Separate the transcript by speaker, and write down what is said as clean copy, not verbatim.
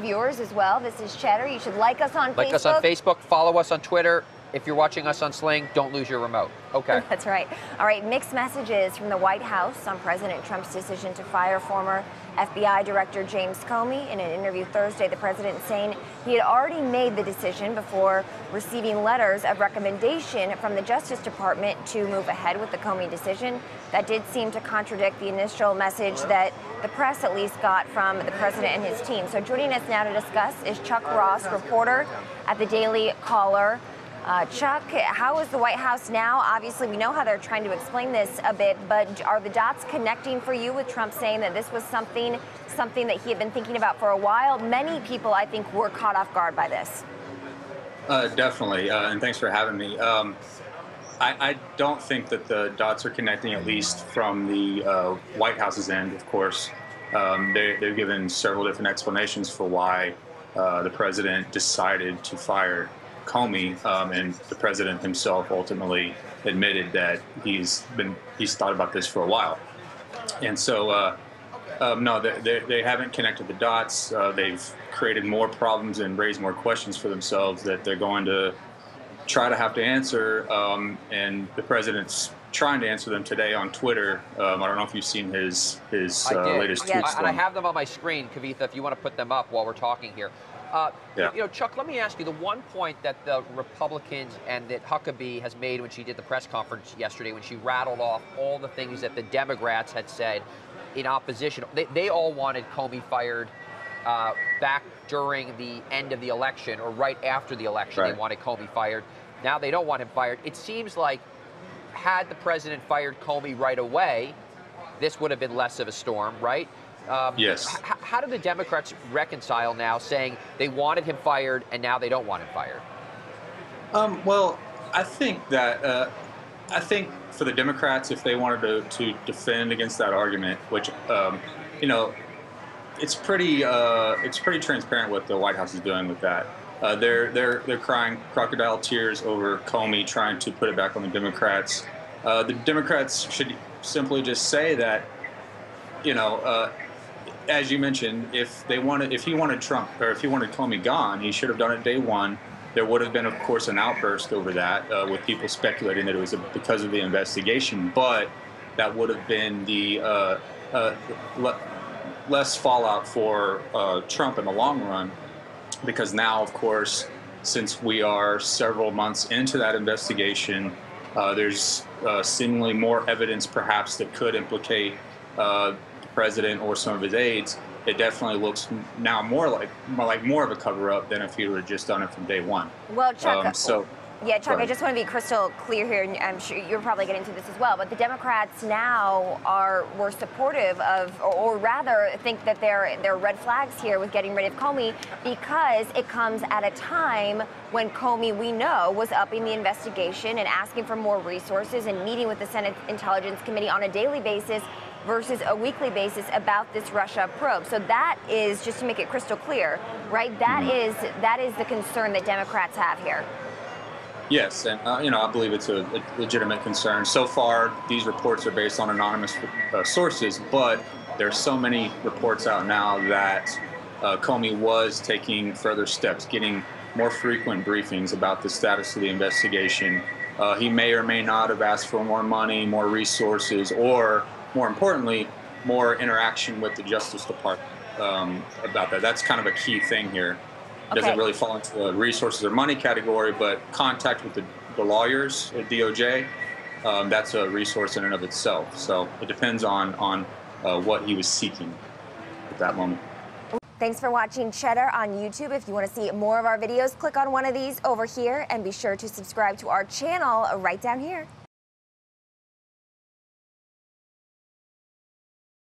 Speaker 1: Viewers as well. This is Cheddar. You should like us on Facebook.
Speaker 2: Like us on Facebook. Follow us on Twitter. If you're watching us on Sling, don't lose your remote. Okay.
Speaker 1: That's right. All right, mixed messages from the White House on President Trump's decision to fire former FBI Director James Comey. In an interview Thursday, the president saying he had already made the decision before receiving letters of recommendation from the Justice Department to move ahead with the Comey decision. That did seem to contradict the initial message that the press at least got from the president and his team. So joining us now to discuss is Chuck Ross, reporter at the Daily Caller. Chuck, how is the White House now? Obviously, we know how they're trying to explain this a bit, but are the dots connecting for you with Trump saying that this was something that he had been thinking about for a while? Many people, I think, were caught off guard by this.
Speaker 3: Definitely, and thanks for having me. I don't think that the dots are connecting, at least from the White House's end, of course. They've given several different explanations for why the president decided to fire Comey, and the president himself ultimately admitted that he's thought about this for a while. And so, no, they haven't connected the dots. They've created more problems and raised more questions for themselves that they're going to try to have to answer, and the president's trying to answer them today on Twitter. I don't know if you've seen his latest tweets.
Speaker 2: And I have them on my screen, Kavitha, if you want to put them up while we're talking here.
Speaker 3: Yeah.
Speaker 2: You know, Chuck, let me ask you, the one point that the Republicans and that Huckabee has made when she did the press conference yesterday, when she rattled off all the things that the Democrats had said in opposition, they all wanted Comey fired back during the end of the election or right after the election.
Speaker 3: Right.
Speaker 2: They wanted Comey fired. Now they don't want him fired. It seems like had the president fired Comey right away, this would have been less of a storm, right?
Speaker 3: Yes.
Speaker 2: How do the Democrats reconcile now saying they wanted him fired and now they don't want him fired?
Speaker 3: Well, I think that for the Democrats, if they wanted to defend against that argument, which you know, it's pretty transparent what the White House is doing with that. They're crying crocodile tears over Comey, trying to put it back on the Democrats. The Democrats should simply just say that, you know, as you mentioned, if he wanted Trump, or if he wanted Comey gone, he should have done it day one. There would have been, of course, an outburst over that, with people speculating that it was because of the investigation, but that would have been the less fallout for Trump in the long run, because now, of course, since we are several months into that investigation, there's seemingly more evidence perhaps that could implicate the president or some of his aides. It definitely looks now more of a cover-up than if he would have just done it from day one.
Speaker 1: Well, Chuck, yeah, Chuck,
Speaker 3: sorry.
Speaker 1: I just want to be crystal clear here, and I'm sure you're probably getting to this as well, but the Democrats now were supportive of, or rather think that there are red flags here with getting rid of Comey, because it comes at a time when Comey, we know, was upping the investigation and asking for more resources and meeting with the Senate Intelligence Committee on a daily basis versus a weekly basis about this Russia probe. So that is, just to make it crystal clear, right? That is the concern that Democrats have here.
Speaker 3: Yes, and you know, I believe it's a legitimate concern. So far, these reports are based on anonymous sources, but there's so many reports out now that Comey was taking further steps, getting more frequent briefings about the status of the investigation. He may or may not have asked for more money, more resources, or more importantly, more interaction with the Justice Department about that. That's kind of a key thing here. It doesn't really fall into the resources or money category, but contact with the lawyers at DOJ, that's a resource in and of itself. So it depends on what he was seeking at that moment.
Speaker 1: Thanks for watching Cheddar on YouTube. If you want to see more of our videos, click on one of these over here and be sure to subscribe to our channel right down here.